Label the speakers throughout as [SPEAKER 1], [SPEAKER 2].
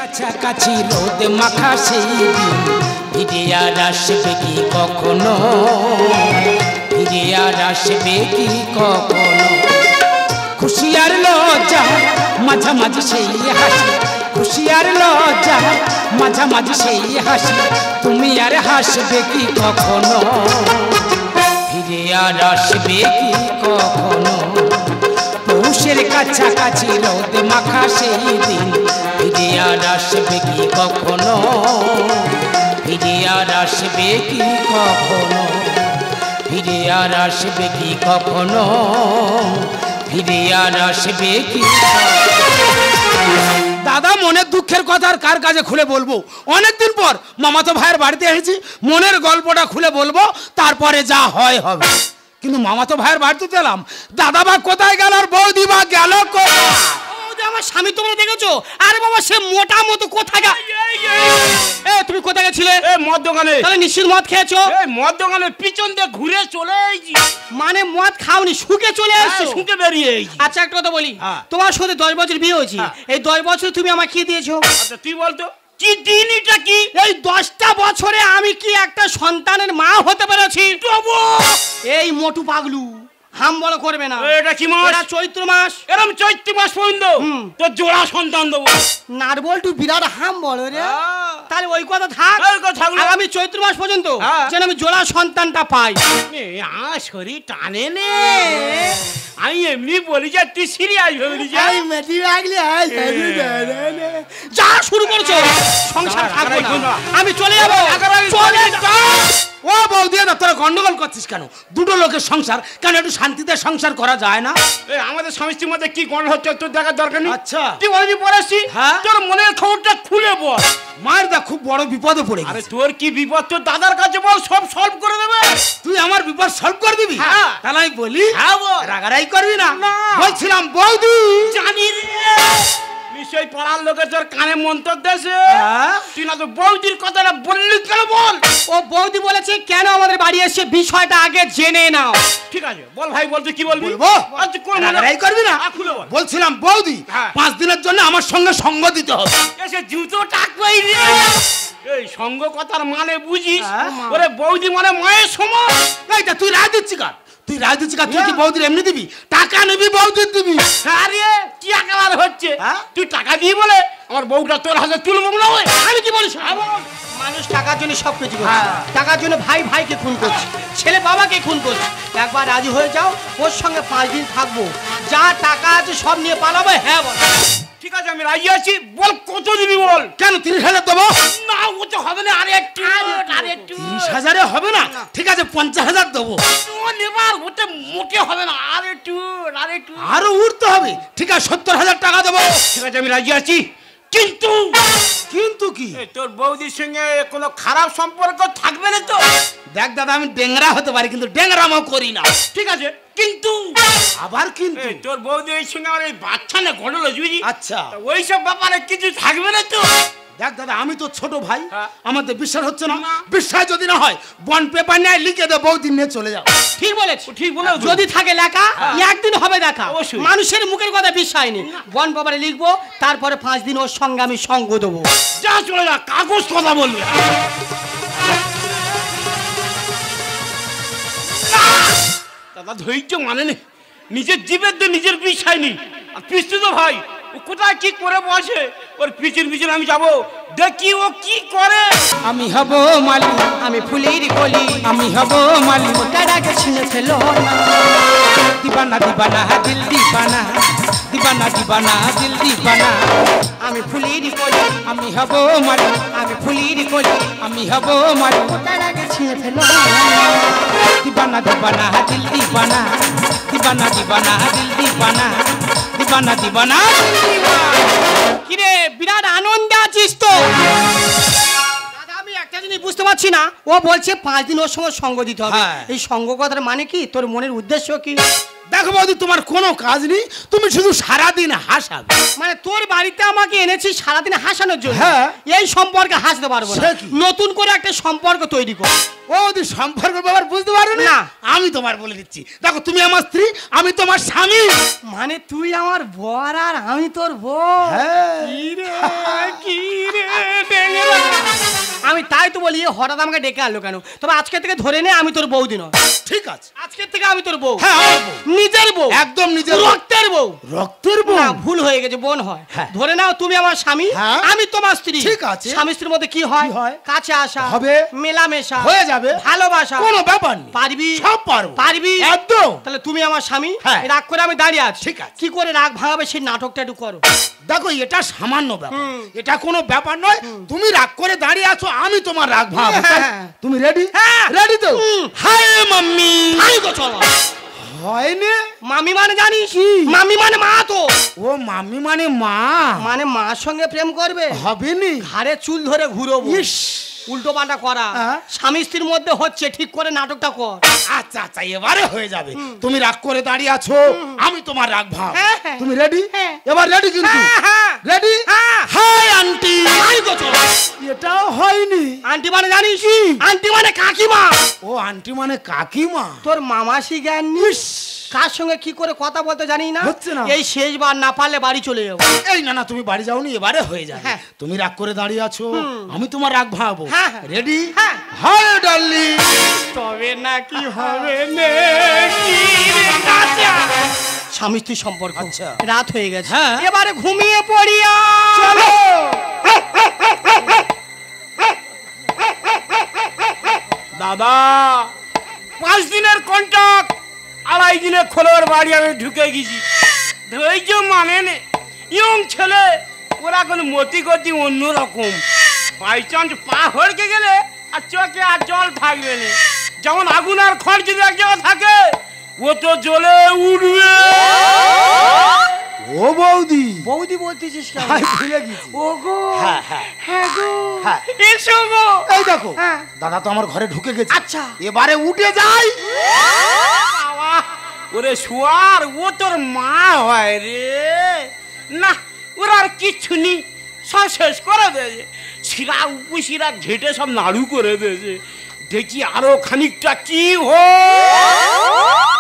[SPEAKER 1] কাছাকাছি রোদ মাখা সেই দিন ফিরে আর আসবে কি কখনো, ফিরে আর আসবে কি কখনো। খুশি আর লজ্জা মাঝামাঝি সেই হাসি, খুশি আর লজ্জা মাঝামাঝি সেই হাসি, তুমি আর হাসবে কি কখনো, ফিরে আর আসবে কি কখনো। পৌষের কাছাকাছি রোদ মাখা সেই দিন ফিরে আর আসবে কি কখনো, ফিরে আর আসবে কি কখনো, ফিরে আর আসবে কি কখনো, ফিরে আর আসবে কি। দাদা মনের দুঃখের কথা আর কার কাছে খুলে বলবো, অনেকদিন পর মামাতো ভাইয়ের বাড়িতে এসেছি, মনের গল্পটা খুলে বলবো, তারপরে যা হয় হবে। কিন্তু মামাতো ভাইয়ের বাড়িতে গেলাম, দাদা বা কোথায় গেল আর বৌদি বা গেল কোথায়?
[SPEAKER 2] আমার স্বামী তোমরা দেখেছো? আরে বাবা সে মোটা মতো কোথায় গেল? তুমি কোথায় গেছিলে?
[SPEAKER 3] মদ দোকানে।
[SPEAKER 2] তাহলে নিশ্চিত মদ খেয়েছো?
[SPEAKER 3] মদ দোকানে পিছন দিয়ে ঘুরে চলে এসেছি।
[SPEAKER 2] মানে মদ খাওনি, শুকে চলে এসেছো?
[SPEAKER 3] শুকে বেরিয়ে এসেছি।
[SPEAKER 2] আচ্ছা একটা কথা বলি, তোমার সাথে 10 বছর বিয়ে হয়েছে, এই 10 বছর তুমি আমাকে কি দিয়েছো?
[SPEAKER 3] আচ্ছা তুই বলতো কি দিন এটা কি?
[SPEAKER 2] এই 10টা বছরে আমি কি একটা সন্তানের মা হতে পেরেছি? এই মোটু পাগলু হাম বড় করবে না।
[SPEAKER 3] এটা কি মাস?
[SPEAKER 2] এটা চৈত্র মাস।
[SPEAKER 3] এরকম চৈত্র মাস পর্যন্ত তোর জোড়া সন্তান দেবো।
[SPEAKER 2] নারবল্টু বিরাট হাম বড় রে। তাহলে ওই কথা থাক, আগামী চৈত্র মাস পর্যন্ত যেন আমি জোড়া সন্তানটা পাই।
[SPEAKER 3] শরীর টানে নে, আমি এমনি বলি যে তুই সিরিয়াস হয়ে
[SPEAKER 2] যা শুরু করছো, সংসার থাকবে না, আমি চলে যাবো।
[SPEAKER 1] ও বৌদি না, তোরা গন্ডগোল করছিস কেন? দুটো লোকের সংসার, কেন একটু শান্তিতে সংসার করা যায় না?
[SPEAKER 3] আমাদের স্বামী স্ত্রীর মধ্যে কি গন্ডগোল হচ্ছে তোর দেখার দরকার নেই।
[SPEAKER 1] আচ্ছা
[SPEAKER 3] তুই বলবি পড়াচ্ছি, তোর মনের খবরটা খুলে বল।
[SPEAKER 1] মায়ের দা খুব বড় বিপদে পড়ে গেছে।
[SPEAKER 3] আরে তোর কি বিপদ, তোর দাদার কাছে বল, সব সলভ করে দেবে।
[SPEAKER 1] তুই আমার বিপদ সলভ করে দিবি? তাহলে আমি বলি, রাগারাই করবি না। বলছিলাম বৌদি,
[SPEAKER 3] জানি রে নিশ্চয়ই পাড়ার লোকে তোর কানে মন্তর দেশে, তুই না তো বৌদির কথাটা বললি কেন বল?
[SPEAKER 2] ও বৌদি বলেছে কেন আমাদের বাড়ি এসে বিষয়টা আগে জেনে নাও।
[SPEAKER 3] ঠিক আছে বল ভাই, বলতে কি বলবি?
[SPEAKER 1] বলবো, রাগারাই করবি না। বলছিলাম বৌদি 5 দিনের জন্য আমার সঙ্গে সঙ্গ দিতে হবে।
[SPEAKER 3] এসে জুতো টাকবাই রে, এই সঙ্গ কথার মানে বুঝিস? ওরে বৌদি মানে মায়ের সমান।
[SPEAKER 1] এইটা তুই রায় দিচ্ছি কার? তুই রায় দিচ্ছি কার? তুই কি বৌদির এমনি দিবি? টাকা নিবি, বৌদির দিবি?
[SPEAKER 3] আরে কি আকার হচ্ছে, তুই টাকা দিয়ে বলে আমার বউটা তোর হাতে তুলবো না?
[SPEAKER 2] আমি কি বলিস? মানুষ টাকার জন্য সব কিছু করছে, টাকার জন্য ভাই ভাইকে খুন করছে, ছেলে বাবাকে খুন করছে। একবার রাজি হয়ে যাও, ওর সঙ্গে 5 দিন থাকবো, যা টাকা আছে সব নিয়ে পালাবো। হ্যাঁ বল।
[SPEAKER 3] ঠিক আছে আমি রাজি আছি, বল কত দিবি বল।
[SPEAKER 1] কেন 30,000 দেবো?
[SPEAKER 3] না ওতে হবে না, আরে একটু
[SPEAKER 1] 30,000 হবে না? ঠিক আছে 50,000 দেবো।
[SPEAKER 3] ওতে মোটে হবে না, আরে একটু
[SPEAKER 1] আরো উঠতে হবে। ঠিক আছে 70,000 টাকা দেবো।
[SPEAKER 3] ঠিক আছে আমি রাজি আছি, কিন্তু
[SPEAKER 1] কিন্তু কি?
[SPEAKER 3] তোর বৌদির সঙ্গে কোনো খারাপ সম্পর্ক থাকবে না তো?
[SPEAKER 1] দেখ দাদা, আমি ডেংরা হতে পারি কিন্তু ডেংরামও করি না।
[SPEAKER 3] ঠিক আছে কিন্তু
[SPEAKER 1] আবার কিন্তু
[SPEAKER 3] তোর বৌদির সঙ্গে আমার এই বাচ্চা না ঘটল বুঝি।
[SPEAKER 1] আচ্ছা
[SPEAKER 3] ওইসব ব্যাপারে কিছু থাকবে না তো?
[SPEAKER 1] দেখ দাদা, আমি তো ছোট ভাই, আমাদের বিশ্বাস হচ্ছে না। বিশ্বাস যদি না হয় বন্ড পেপার নিয়ে লিখে দে, বৌদি নিয়ে চলে যাও।
[SPEAKER 2] ঠিক বলেছ,
[SPEAKER 3] ঠিক বলে।
[SPEAKER 2] যদি থাকে লেখা একদিন হবে দেখা। মানুষের মুখের কথা বিশ্বাস নেই, বন্ড পেপারে লিখবো, তারপরে 5 দিন ওর সঙ্গে আমি সঙ্গ দেবো।
[SPEAKER 3] যা চলে যা, কাগজ কথা বলবে। দাদা ধৈর্য মানে নেই, নিজের জীবের দিয়ে নিজের বিশ্বাস নেই। আর পিছু তো ভাই ও কোথায় কি করে বসে, ওর পিছন পিছন আমি যাবো, দেখি ও কি করে।
[SPEAKER 1] আমি হব মালি,
[SPEAKER 2] আমি ফুলের কলি,
[SPEAKER 1] আমি হব মালি,
[SPEAKER 2] তার আগে ছিঁড়ে ফেলো না।
[SPEAKER 1] দিবানা দিবানা দিল দিবানা, দিবানা দিবানা দিল দিবানা।
[SPEAKER 2] আমি ফুলের কলি,
[SPEAKER 1] আমি হব মালি,
[SPEAKER 2] আমি ফুলের কলি,
[SPEAKER 1] আমি হব মালি,
[SPEAKER 2] তার আগে ছিঁড়ে ফেলো না।
[SPEAKER 1] দিবানা দিবানা দিল দিবানা, দিবানা দিবানা দিল দিবানা, দিবানা দিবানা।
[SPEAKER 2] কিরে বিরাট আনন্দে আছিস তো? দাদা আমি একটা একটা জিনিস বুঝতে পারছি না, ও বলছে 5 দিন ওর সঙ্গে সঙ্গ দিতে হবে।
[SPEAKER 1] হ্যাঁ।
[SPEAKER 2] এই সঙ্গ কথার মানে কি? তোর মনের উদ্দেশ্য কি?
[SPEAKER 1] দেখো বৌদি, তোমার কোনো কাজ নেই, তুমি শুধু সারাদিন হাসাবে।
[SPEAKER 2] মানে তোর বাড়িতে আমাকে এনেছিস সারাদিন হাসানোর জন্য?
[SPEAKER 1] হ্যাঁ।
[SPEAKER 2] এই সম্পর্কে হাসতে পারবো না,
[SPEAKER 1] সে কি?
[SPEAKER 2] নতুন করে একটা সম্পর্ক তৈরি কর।
[SPEAKER 1] বৌদি, সম্পর্ক ব্যাপার বুঝতে পারো
[SPEAKER 2] না।
[SPEAKER 1] না? আমি তোমার বলে দিচ্ছি, দেখো তুমি আমার স্ত্রী, আমি তোমার স্বামী।
[SPEAKER 2] মানে তুই আমার বর আর আমি তোর বউ?
[SPEAKER 1] হ্যাঁ।
[SPEAKER 2] কি রে ডেঙ্গরা। আমি তাই তো বলি, হঠাৎ আমাকে ডেকে আনলো কেন? তবে আজকে থেকে ধরে নে আমি তোর বৌদি নয়।
[SPEAKER 1] ঠিক আছে,
[SPEAKER 2] আজকে থেকে আমি তোর বউ।
[SPEAKER 1] হ্যাঁ, আমার বউ।
[SPEAKER 2] নিজের বউ,
[SPEAKER 1] একদম নিজের বউ।
[SPEAKER 2] রক্তের বউ।
[SPEAKER 1] রক্তের বউ?
[SPEAKER 2] না, ভুল হয়ে গেছে, বোন হয়।
[SPEAKER 1] হ্যাঁ।
[SPEAKER 2] ধরে নাও তুমি আমার স্বামী,
[SPEAKER 1] হ্যাঁ।
[SPEAKER 2] আমি তোমার স্ত্রী।
[SPEAKER 1] ঠিক আছে।
[SPEAKER 2] স্বামী স্ত্রীর মধ্যে কি হয়?
[SPEAKER 1] কি হয়?
[SPEAKER 2] কাছে আসা
[SPEAKER 1] হবে।
[SPEAKER 2] মেলামেশা
[SPEAKER 1] হয়ে যাবে।
[SPEAKER 2] ভালোবাসা।
[SPEAKER 1] কোনো ব্যাপার নেই,
[SPEAKER 2] পারবি?
[SPEAKER 1] সব পারবো।
[SPEAKER 2] পারবি?
[SPEAKER 1] একদম।
[SPEAKER 2] তাহলে তুমি আমার স্বামী,
[SPEAKER 1] হ্যাঁ।
[SPEAKER 2] রাগ করে আমি দাঁড়িয়ে আছি।
[SPEAKER 1] ঠিক আছে।
[SPEAKER 2] কি করে রাগ ভাঙাবে সেই নাটকটা একটু করো।
[SPEAKER 1] দেখো, এটা সামান্য ব্যাপার, এটা কোনো ব্যাপার নয়। তুমি রাগ করে দাঁড়িয়ে আছো, আমি তোমার রাগ ভাঙাবো।
[SPEAKER 2] হ্যাঁ।
[SPEAKER 1] তুমি রেডি?
[SPEAKER 2] হ্যাঁ।
[SPEAKER 1] রেডি তো? High mummy.
[SPEAKER 2] হাই গো চলো।
[SPEAKER 1] হয়নি?
[SPEAKER 2] মামি মানে জানিস? মামি মানে মা তো।
[SPEAKER 1] ও মাম্মি মানে মা?
[SPEAKER 2] মানে মার সঙ্গে প্রেম করবে?
[SPEAKER 1] হবে নি?
[SPEAKER 2] ঘাড়ে চুল ধরে ঘুরবো।
[SPEAKER 1] ইস,
[SPEAKER 2] উল্টো পাল্টা করা।
[SPEAKER 1] হ্যাঁ।
[SPEAKER 2] স্বামী স্ত্রীর মধ্যে হচ্ছে, ঠিক করে নাটকটা কর।
[SPEAKER 1] আচ্ছা আচ্ছা, এবারে হয়ে যাবে। তুমি রাগ করে দাঁড়িয়ে আছো, আমি তোমার রাগ ভাঙাবো।
[SPEAKER 2] হ্যাঁ, হ্যাঁ।
[SPEAKER 1] তুমি রেডি?
[SPEAKER 2] হ্যাঁ।
[SPEAKER 1] এবার রেডি কিন্তু?
[SPEAKER 2] হ্যাঁ, হ্যাঁ।
[SPEAKER 1] রেডি?
[SPEAKER 2] হ্যাঁ।
[SPEAKER 1] Hi aunty.
[SPEAKER 2] হাই গো চলো।
[SPEAKER 1] এটাও হয়নি?
[SPEAKER 2] আন্টি মানে জানিস? আন্টি মানে কাকিমা।
[SPEAKER 1] ও আন্টি মানে কাকিমা?
[SPEAKER 2] তোর মামাসি জ্ঞান নিস। কার সঙ্গে কি করে কথা বলতে জানি না।
[SPEAKER 1] হচ্ছে না।
[SPEAKER 2] এই শেষবার না পারলে বাড়ি চলে যাবো।
[SPEAKER 1] এই না না, তুমি বাড়ি যাওনি, এবারে হয়ে যাবে।
[SPEAKER 2] হ্যাঁ।
[SPEAKER 1] তুমি রাগ করে দাঁড়িয়ে আছো, আমি তোমার রাগ ভাঙাবো।
[SPEAKER 2] হ্যাঁ, হ্যাঁ।
[SPEAKER 1] রেডি?
[SPEAKER 2] হ্যাঁ।
[SPEAKER 1] Hi darling.
[SPEAKER 2] তবে না কি হবে নে স্বামী স্ত্রী সম্পর্ক।
[SPEAKER 1] আচ্ছা।
[SPEAKER 2] রাত হয়ে গেছে,
[SPEAKER 1] হ্যাঁ।
[SPEAKER 2] এবারে ঘুমিয়ে পড়িয়া।
[SPEAKER 1] চলো।
[SPEAKER 3] দাদা 5 দিনের কন্ট্রাক্ট, 2.5 দিনে খোলার বাড়ি আমি ঢুকে গেছি। ধৈর্য মানে নে, ইয়ং ছেলে, ওরা কোনো মতি গতি অন্যরকম। বাই চান্স পা হড়কে গেলে আর চোখে আর জল থাকবে না। যেমন আগুন আর খড় যদি এক জায়গায় থাকে, ও তো জ্বলে উঠবে।
[SPEAKER 1] ও বৌদি,
[SPEAKER 2] বৌদি বলতেছিস কেন?
[SPEAKER 1] আমি ভুলে গেছি।
[SPEAKER 2] ও গো।
[SPEAKER 1] হ্যাঁ, হ্যাঁ।
[SPEAKER 2] হ্যাঁ গো।
[SPEAKER 1] হ্যাঁ।
[SPEAKER 2] এসো গো।
[SPEAKER 1] এই দেখো,
[SPEAKER 2] হ্যাঁ।
[SPEAKER 1] দাদা তো আমার ঘরে ঢুকে গেছে।
[SPEAKER 2] আচ্ছা।
[SPEAKER 1] এবারে উঠে যাই।
[SPEAKER 3] বাবা, ওরে শুয়ার, ও তোর মা হয় রে। না, ওর আর কিচ্ছু নেই, সব শেষ করে দিয়েছে। শিরা উপশিরা ঘেটে সব নাড়ু করে দিয়েছে। দেখি আরো খানিকটা কি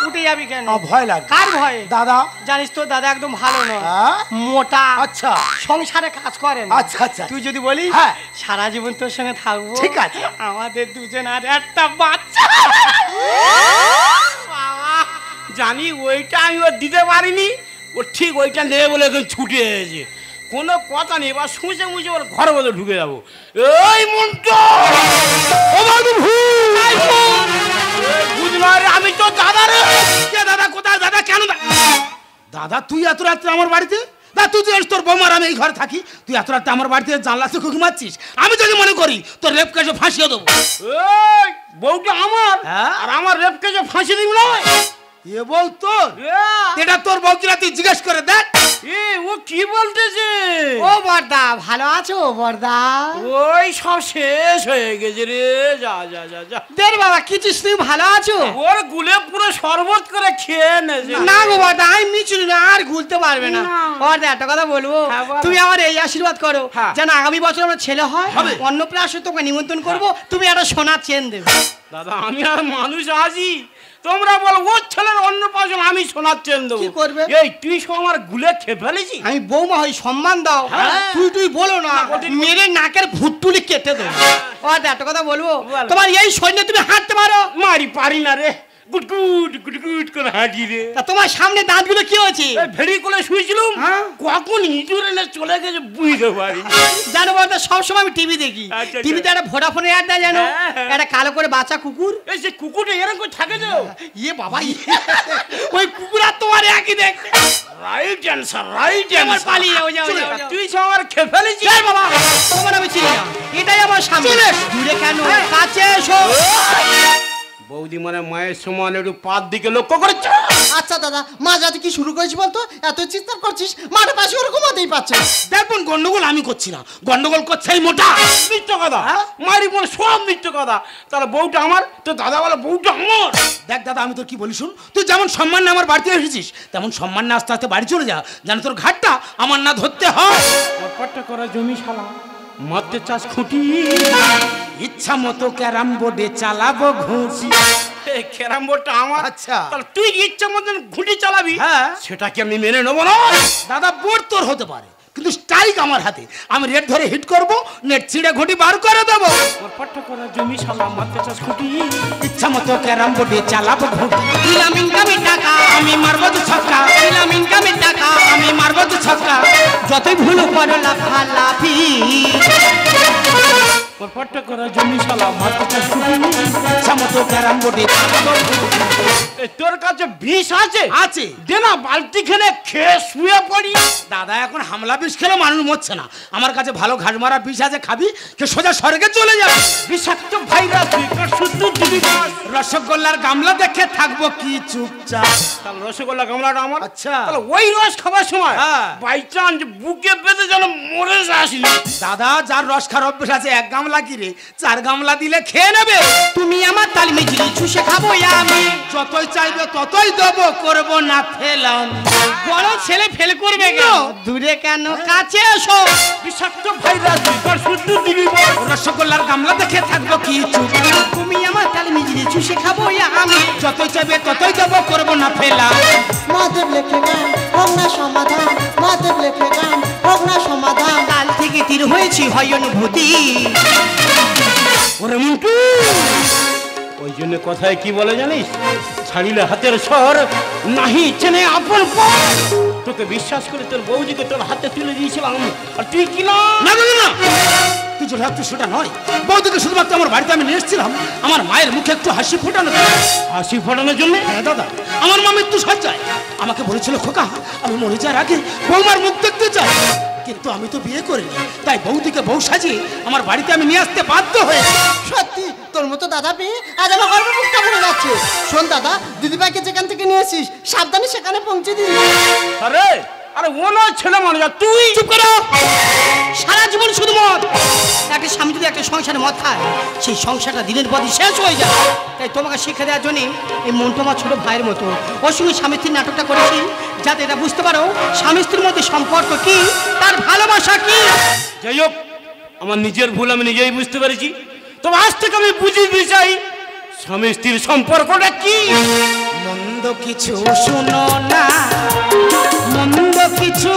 [SPEAKER 2] উঠে যাবি কেন?
[SPEAKER 1] আমার ভয় লাগে।
[SPEAKER 2] কার ভয়ে?
[SPEAKER 1] দাদা।
[SPEAKER 2] জানিস তো দাদা একদম ভালো নয়,
[SPEAKER 1] হ্যাঁ?
[SPEAKER 2] মোটা।
[SPEAKER 1] আচ্ছা।
[SPEAKER 2] সংসারে কাজ করে না।
[SPEAKER 1] আচ্ছা, আচ্ছা।
[SPEAKER 2] তুই যদি বলিস
[SPEAKER 1] হ্যাঁ।
[SPEAKER 2] সারা জীবন তোর সঙ্গে থাকবো,
[SPEAKER 1] ঠিক আছে।
[SPEAKER 2] আমাদের দুজন আর একটা বাচ্চা।
[SPEAKER 3] বাবা, জানি ওইটা আমি ওর দিতে পারিনি, ও ঠিক ওইটা নেবে বলে এখন ছুটে এসেছে। কোনো কথা নেই, এবার শুঁচে মুছে ওর ঘরের মধ্যে ঢুকে যাবো। এই মন্টু,
[SPEAKER 1] ও বৌদি,
[SPEAKER 3] বুঝবার আমি তো দাদা রে।
[SPEAKER 1] কে দাদা? কোথায় দাদা? কেন দাদা তুই এত রাত্রে আমার বাড়িতে? দা তুই যে তোর বৌমার আমি এই ঘরে থাকি, তুই এত রাত্রে আমার বাড়িতে জানলা থেকে কুকি মারছিস? আমি যদি মনে করি তোর রেপ কেসে ফাঁসিয়ে দেবো।
[SPEAKER 3] এই বউটা আমার,
[SPEAKER 1] হ্যাঁ?
[SPEAKER 3] আর আমার রেপকে যে ফাঁসি দিব না।
[SPEAKER 1] এ বউ তোর? এটা তোর বউ কিনা তুই জিজ্ঞেস করে দেখ।
[SPEAKER 3] এ ও কি বলতেছে?
[SPEAKER 2] ও বর্দা, ভালো আছো বর্দা?
[SPEAKER 3] ওই সব শেষ হয়ে গেছে রে। যা যা যা যা,
[SPEAKER 2] দের বাবা কিছু তুই ভালো আছো?
[SPEAKER 3] ওর গুলে পুরো শরবত করে খেয়ে নেছে।
[SPEAKER 2] না গো বর্দা, আমি মিচুরি না, আর ভুলতে পারবে না।
[SPEAKER 3] না।
[SPEAKER 2] বর্দা একটা কথা বলবো,
[SPEAKER 3] হ্যাঁ, বলো।
[SPEAKER 2] তুমি আমার এই আশীর্বাদ করো
[SPEAKER 3] হ্যাঁ।
[SPEAKER 2] যেন আগামী বছর আমার ছেলে হয়,
[SPEAKER 1] হবে।
[SPEAKER 2] অন্নপ্রাশন তোকে নিমন্ত্রণ করবো, তুমি একটা সোনার চেন দেবে।
[SPEAKER 3] দাদা আমি আর মানুষ আছি, তোমরা বলো ওর ছেলের অন্য পাশে আমি শোনাচ্ছেন দেবো।
[SPEAKER 2] কি করবে?
[SPEAKER 3] এই তুই সব আমার গুলে খেয়ে ফেলেছি।
[SPEAKER 2] আমি বৌমা হই, সম্মান দাও।
[SPEAKER 3] হ্যাঁ।
[SPEAKER 2] তুই বলো না,
[SPEAKER 3] ওদিন
[SPEAKER 2] মেরে নাকের ভুট্টুলি কেটে দেবো। ও একটা কথা বলবো,
[SPEAKER 3] বলো।
[SPEAKER 2] তোমার এই সৈন্য তুমি হাঁটতে পারো?
[SPEAKER 3] মারি পারি না রে, গুটগুট গুটগুট করে হাঁটি রে।
[SPEAKER 2] তা তোমার সামনে দাঁতগুলো কি হয়েছে?
[SPEAKER 3] এই ভেড়ি কোলে শুয়েছিলাম,
[SPEAKER 2] হ্যাঁ।
[SPEAKER 3] কখন ইঁদুর এনে চলে গেছে বুঝতে পারি।
[SPEAKER 2] জানো বলতে সবসময় আমি টিভি দেখি,
[SPEAKER 3] আচ্ছা,
[SPEAKER 2] টিভিতে একটা ভোডাফোনের অ্যাড দেয় জানো,
[SPEAKER 3] হ্যাঁ, হ্যাঁ।
[SPEAKER 2] একটা কালো করে বাচ্চা কুকুর।
[SPEAKER 3] এই যে কুকুরটা এরকম করে থাকে তো।
[SPEAKER 2] ইয়ে বাবা, ওই কুকুর আর তোমার একই দেখতে।
[SPEAKER 3] রাইট অ্যান্সার, রাইট
[SPEAKER 2] আমার
[SPEAKER 3] অ্যান্সার।
[SPEAKER 2] পালিয়ে যাও, যাও, যাও, যাও।
[SPEAKER 3] তুই সব আমার খেয়ে ফেলেছি।
[SPEAKER 2] এই বাবা, তোমার আমি চিনি না, এটাই আমার স্বামী।
[SPEAKER 1] চলে এসো।
[SPEAKER 2] দূরে কেন, কাছে এসো।
[SPEAKER 3] বৌদি মানে মায়ের সমান একটু পাত দিকে লক্ষ্য করেছে।
[SPEAKER 4] আচ্ছা দাদা, মা যাতে কি শুরু করেছি বলতো? এত চিৎকার করছিস, মাঠে পাশে ওর ঘুমাতেই পারছে না।
[SPEAKER 1] দেখুন গন্ডগোল আমি করছি না, গন্ডগোল করছে এই মোটা।
[SPEAKER 3] মিথ্যে কথা, মারি বলে সব মিথ্যে কথা। তাহলে বউটা আমার, তো দাদা বলে বউটা আমার।
[SPEAKER 1] দেখ দাদা, আমি তোর কি বলি শুন, তুই যেমন সম্মান না আমার বাড়িতে এসেছিস, তেমন সম্মান না আস্তে আস্তে বাড়ি চলে যা, যেন তোর ঘাটটা আমার না ধরতে হয়।
[SPEAKER 3] পাট্টা করা জমি শালা, মারতে চাষ খুঁটি,
[SPEAKER 1] ইচ্ছা মতো ক্যারাম বোর্ডে চালাবো ঘুষি।
[SPEAKER 3] ক্যারাম বোর্ডটা আমার।
[SPEAKER 1] আচ্ছা।
[SPEAKER 3] তাহলে তুই ইচ্ছা মতন ঘুঁটি চালাবি,
[SPEAKER 1] হ্যাঁ।
[SPEAKER 3] সেটা কি আমি মেনে নেবো না?
[SPEAKER 1] দাদা বোর্ড তোর হতে পারে, কিন্তু স্ট্রাইক আমার হাতে। আমি রেড ধরে হিট করব, নেট ছিঁড়ে ঘুঁটি বার করে দেবো।
[SPEAKER 3] পাট্টা করা জমি শালা, মারতে চাষ খুঁটি,
[SPEAKER 1] ইচ্ছা মতো ক্যারাম বোর্ডে চালাবো ঘুঁটি।
[SPEAKER 2] দিলাম ইনকামের টাকা,
[SPEAKER 1] আমি মারবো তো ছক্কা,
[SPEAKER 2] দিলাম ইনকামের টাকা,
[SPEAKER 1] আমি মারবো তো ছক্কা।
[SPEAKER 2] যতই ভুল করো লাফালাফি।
[SPEAKER 3] পাট্টা করা জমি শালা, মারতে চাষ খুঁটি,
[SPEAKER 1] ইচ্ছা মতো ক্যারাম বোর্ডে চালাবো ঘুঁটি।
[SPEAKER 3] তোর কাছে বিষ আছে?
[SPEAKER 1] আছে।
[SPEAKER 3] দে না, বালতি খেলে খেয়ে শুয়ে পড়ি।
[SPEAKER 1] দাদা এখন হামলা বিষ খেলে মানুষ মরছে না, আমার কাছে ভালো ঘাস মারা বিষ আছে, খাবি কে সোজা স্বর্গে চলে যাবে।
[SPEAKER 3] বিষাক্ত ভাইরাস, শুদ্ধ দিবি বাস।
[SPEAKER 1] রসগোল্লার গামলা দেখে থাকবো কি চুপচাপ।
[SPEAKER 3] তাহলে রসগোল্লা গামলাটা আমার।
[SPEAKER 1] আচ্ছা।
[SPEAKER 3] তাহলে ওই রস খাবার সময়
[SPEAKER 1] হ্যাঁ।
[SPEAKER 3] বাই চান্স বুকে বেঁধে যেন মরে আসিনি।
[SPEAKER 1] দাদা যার রস খাওয়ার অভ্যেস আছে, এক গামলা কি রে 4 গামলা দিলে খেয়ে নেবে।
[SPEAKER 2] তুমি আমার তাল মিজলি চুষে খাবো আমি,
[SPEAKER 1] যতই চাইবে ততই দেবো, করবো না ফেলাম।
[SPEAKER 2] বড় ছেলে ফেল করবে কেন? দূরে কেন, কাছে এসো।
[SPEAKER 3] বিষাক্ত ভাইরাস, শুদ্ধ দিবি বাস।
[SPEAKER 1] রসগোল্লার গামলা দেখে থাকবো কি চুপচাপ।
[SPEAKER 2] তুমি আমার তাল মিজলি চুষে খাবো আমি,
[SPEAKER 1] যতই চাইবে ততই দেবো, করবো না ফেলাম।
[SPEAKER 4] মহাদেব লেখে গান হোক না সমাধান, মহাদেব লেখে গান হোক না সমাধান।
[SPEAKER 2] কাল থেকে তীর হয়েছি হয় অনুভূতি।
[SPEAKER 3] ওরে মন্টু, ওই জন্য কথায় কি বলে জানিস, ছাড়িলে হাতের স্বর, নাহি চেনে আপন পর। তোকে বিশ্বাস করে তোর বৌদিকে তোর হাতে তুলে দিয়েছিলাম, আর তুই কি না।
[SPEAKER 1] না না না, তুই যেটা ভাবছিস সেটা নয়। বৌদিকে শুধুমাত্র আমার বাড়িতে আমি নিয়ে এসেছিলাম আমার মায়ের মুখে একটু হাসি ফোটানো।
[SPEAKER 3] হাসি ফোটানোর জন্য?
[SPEAKER 1] হ্যাঁ দাদা, আমার মা মৃত্যু সজ্জায় আমাকে বলেছিল, খোকা আমি মরে যাওয়ার আগে বৌমার মুখ দেখতে চাই। কিন্তু আমি তো বিয়ে করিনি, তাই বৌদিকে বউ সাজিয়ে আমার বাড়িতে আমি নিয়ে আসতে বাধ্য হয়েছি।
[SPEAKER 4] সত্যি তোর মতো দাদা পেয়ে আজ আমার গর্ব মুখটা ভরে যাচ্ছে। শোন দাদা, দিদিভাইকে যেখান থেকে নিয়ে এসিস সাবধানে সেখানে পৌঁছে দিস।
[SPEAKER 3] আরে আরে ও নয় ছেলে মানুষ, আর তুই
[SPEAKER 2] চুপ করো। সারা জীবন শুধু মদ। একটা স্বামী যদি একটা সংসারে মদ খায়, সেই সংসারটা দিনের পর দিন শেষ হয়ে যায়। তাই তোমাকে শিক্ষা দেওয়ার জন্য এই মনটা আমার ছোট ভাইয়ের মতো ওর সঙ্গে স্বামী স্ত্রীর নাটকটা করেছি, যাতে এটা বুঝতে পারো স্বামী স্ত্রীর মধ্যে সম্পর্ক কি, তার ভালোবাসা কি।
[SPEAKER 3] যাই হোক, আমার নিজের ভুল আমি নিজেই বুঝতে পেরেছি। তবে আজ থেকে আমি বুঝিয়ে দিতে চাই স্বামী স্ত্রীর সম্পর্কটা কি।
[SPEAKER 1] মন্দ কিছু শুনো না, মন্দ কিছু